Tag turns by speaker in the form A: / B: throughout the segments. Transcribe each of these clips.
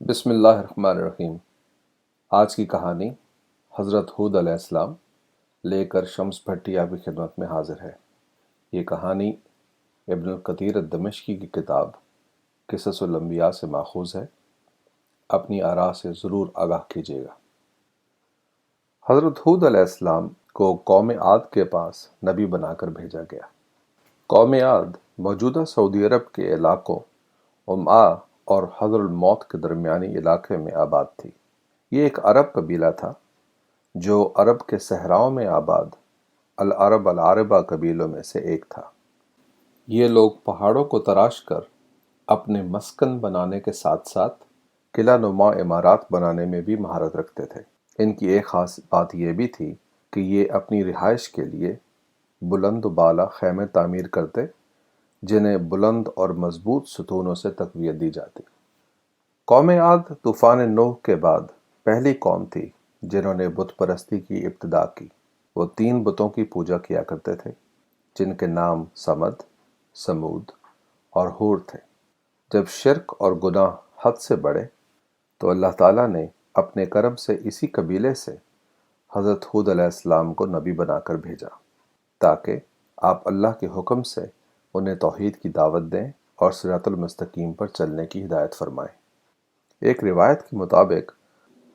A: بسم اللہ الرحمن الرحیم۔ آج کی کہانی حضرت ہود علیہ السلام لے کر شمس بھٹی آپ کی خدمت میں حاضر ہے۔ یہ کہانی ابن القتیر الدمشقی کی کتاب قصص الانبیاء سے ماخوذ ہے۔ اپنی آراء سے ضرور آگاہ کیجیے گا۔ حضرت ہود علیہ السلام کو قوم عاد کے پاس نبی بنا کر بھیجا گیا۔ قوم عاد موجودہ سعودی عرب کے علاقوں عمعا اور حضر الموت کے درمیانی علاقے میں آباد تھی۔ یہ ایک عرب قبیلہ تھا جو عرب کے صحراؤں میں آباد العرب العربہ قبیلوں میں سے ایک تھا۔ یہ لوگ پہاڑوں کو تراش کر اپنے مسکن بنانے کے ساتھ ساتھ قلعہ نما عمارات بنانے میں بھی مہارت رکھتے تھے۔ ان کی ایک خاص بات یہ بھی تھی کہ یہ اپنی رہائش کے لیے بلند و بالا خیمے تعمیر کرتے جنہیں بلند اور مضبوط ستونوں سے تقویت دی جاتی۔ قوم عاد طوفان نوح کے بعد پہلی قوم تھی جنہوں نے بت پرستی کی ابتدا کی۔ وہ 3 بتوں کی پوجا کیا کرتے تھے جن کے نام سمد، سمود اور ہور تھے۔ جب شرک اور گناہ حد سے بڑھے تو اللہ تعالیٰ نے اپنے کرم سے اسی قبیلے سے حضرت ہود علیہ السلام کو نبی بنا کر بھیجا تاکہ آپ اللہ کے حکم سے انہیں توحید کی دعوت دیں اور صراط المستقیم پر چلنے کی ہدایت فرمائیں۔ ایک روایت کے مطابق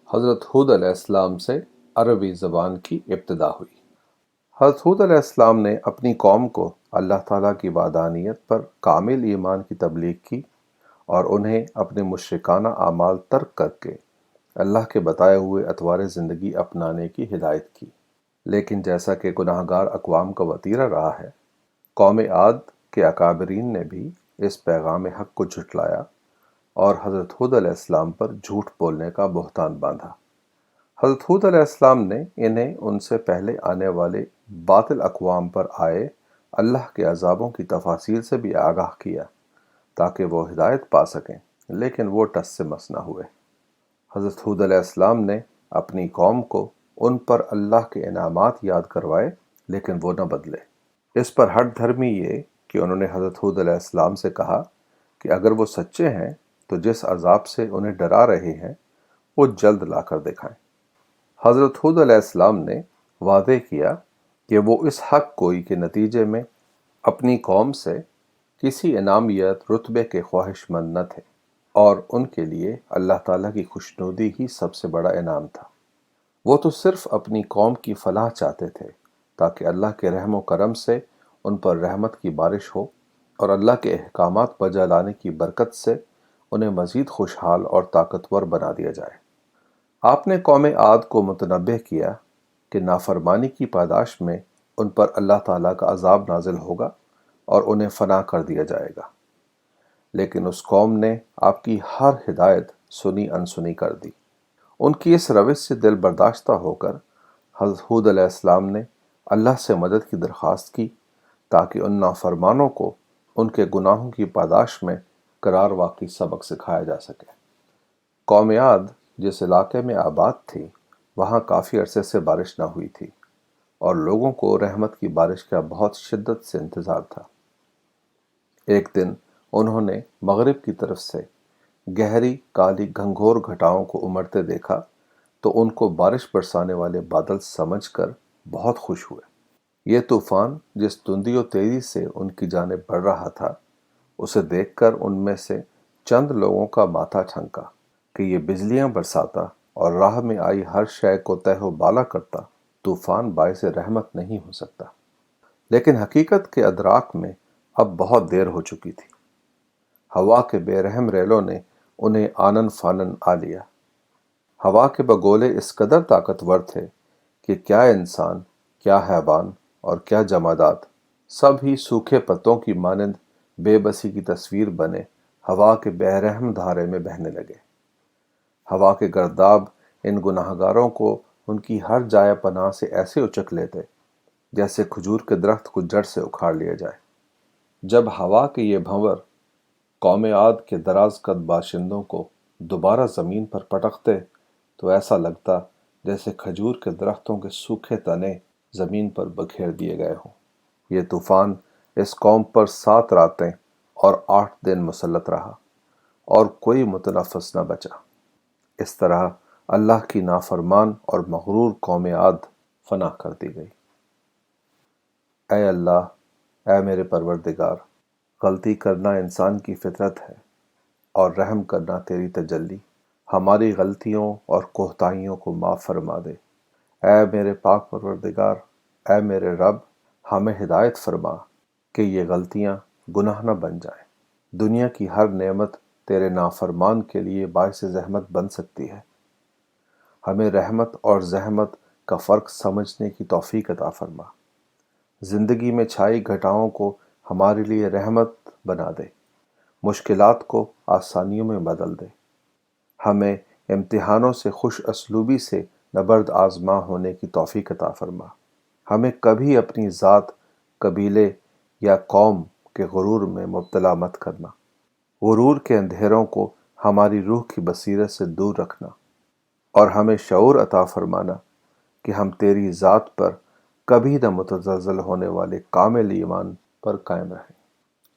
A: حضرت ہود علیہ السلام سے عربی زبان کی ابتدا ہوئی۔ حضرت ہود علیہ السلام نے اپنی قوم کو اللہ تعالیٰ کی وحدانیت پر کامل ایمان کی تبلیغ کی اور انہیں اپنے مشرکانہ اعمال ترک کر کے اللہ کے بتائے ہوئے اطوار زندگی اپنانے کی ہدایت کی۔ لیکن جیسا کہ گناہ گار اقوام کا وتیرہ رہا ہے، قوم عاد کے اکابرین نے بھی اس پیغام حق کو جھٹلایا اور حضرت ہود علیہ السلام پر جھوٹ بولنے کا بہتان باندھا۔ حضرت ہود علیہ السلام نے انہیں ان سے پہلے آنے والے باطل اقوام پر آئے اللہ کے عذابوں کی تفاصیل سے بھی آگاہ کیا تاکہ وہ ہدایت پا سکیں، لیکن وہ ٹس سے مس نہ ہوئے۔ حضرت ہود علیہ السلام نے اپنی قوم کو ان پر اللہ کے انعامات یاد کروائے لیکن وہ نہ بدلے۔ اس پر ہٹ دھرمی یہ کہ انہوں نے حضرت ہود علیہ السلام سے کہا کہ اگر وہ سچے ہیں تو جس عذاب سے انہیں ڈرا رہے ہیں وہ جلد لا کر دکھائیں۔ حضرت ہود علیہ السلام نے واضح کیا کہ وہ اس حق گوئی کے نتیجے میں اپنی قوم سے کسی انعامیت رتبے کے خواہش مند نہ تھے اور ان کے لیے اللہ تعالیٰ کی خوشنودی ہی سب سے بڑا انعام تھا۔ وہ تو صرف اپنی قوم کی فلاح چاہتے تھے تاکہ اللہ کے رحم و کرم سے ان پر رحمت کی بارش ہو اور اللہ کے احکامات بجا لانے کی برکت سے انہیں مزید خوشحال اور طاقتور بنا دیا جائے۔ آپ نے قوم عاد کو متنبہ کیا کہ نافرمانی کی پاداش میں ان پر اللہ تعالیٰ کا عذاب نازل ہوگا اور انہیں فنا کر دیا جائے گا، لیکن اس قوم نے آپ کی ہر ہدایت سنی انسنی کر دی۔ ان کی اس روش سے دل برداشتہ ہو کر حضرت ہود علیہ السلام نے اللہ سے مدد کی درخواست کی تاکہ ان نافرمانوں کو ان کے گناہوں کی پاداش میں قرار واقعی سبق سکھایا جا سکے۔ قوم عاد جس علاقے میں آباد تھی وہاں کافی عرصے سے بارش نہ ہوئی تھی اور لوگوں کو رحمت کی بارش کا بہت شدت سے انتظار تھا۔ ایک دن انہوں نے مغرب کی طرف سے گہری کالی گھنگھور گھٹاؤں کو امڑتے دیکھا تو ان کو بارش برسانے والے بادل سمجھ کر بہت خوش ہوئے۔ یہ طوفان جس تندی و تیزی سے ان کی جانب بڑھ رہا تھا اسے دیکھ کر ان میں سے چند لوگوں کا ماتھا ٹھنکا کہ یہ بجلیاں برساتا اور راہ میں آئی ہر شے کو تہ و بالا کرتا طوفان باعث رحمت نہیں ہو سکتا۔ لیکن حقیقت کے ادراک میں اب بہت دیر ہو چکی تھی۔ ہوا کے بے رحم ریلوں نے انہیں آنن فانن آ لیا۔ ہوا کے بگولے اس قدر طاقتور تھے کہ کیا انسان، کیا حیوان اور کیا جمادات سب ہی سوکھے پتوں کی مانند بے بسی کی تصویر بنے ہوا کے بے رحم دھارے میں بہنے لگے۔ ہوا کے گرداب ان گناہگاروں کو ان کی ہر جائے پناہ سے ایسے اچک لیتے جیسے کھجور کے درخت کو جڑ سے اکھاڑ لیا جائے۔ جب ہوا کے یہ بھنور قوم عاد کے دراز قد باشندوں کو دوبارہ زمین پر پٹکتے تو ایسا لگتا جیسے کھجور کے درختوں کے سوکھے تنے زمین پر بکھیر دیے گئے ہوں۔ یہ طوفان اس قوم پر 7 راتیں اور 8 دن مسلط رہا اور کوئی متنفس نہ بچا۔ اس طرح اللہ کی نافرمان اور مغرور قوم عاد فنا کر دی گئی۔ اے اللہ، اے میرے پروردگار، غلطی کرنا انسان کی فطرت ہے اور رحم کرنا تیری تجلی۔ ہماری غلطیوں اور کوتاہیوں کو معاف فرما دے۔ اے میرے پاک پروردگار، اے میرے رب، ہمیں ہدایت فرما کہ یہ غلطیاں گناہ نہ بن جائیں۔ دنیا کی ہر نعمت تیرے نافرمان کے لیے باعث زحمت بن سکتی ہے۔ ہمیں رحمت اور زحمت کا فرق سمجھنے کی توفیق عطا فرما۔ زندگی میں چھائی گھٹاؤں کو ہمارے لیے رحمت بنا دے، مشکلات کو آسانیوں میں بدل دے۔ ہمیں امتحانوں سے خوش اسلوبی سے نبرد آزما ہونے کی توفیق عطا فرما۔ ہمیں کبھی اپنی ذات، قبیلے یا قوم کے غرور میں مبتلا مت کرنا۔ غرور کے اندھیروں کو ہماری روح کی بصیرت سے دور رکھنا، اور ہمیں شعور عطا فرمانا کہ ہم تیری ذات پر کبھی نہ متزلزل ہونے والے کامل ایمان پر قائم رہیں۔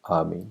A: آمین۔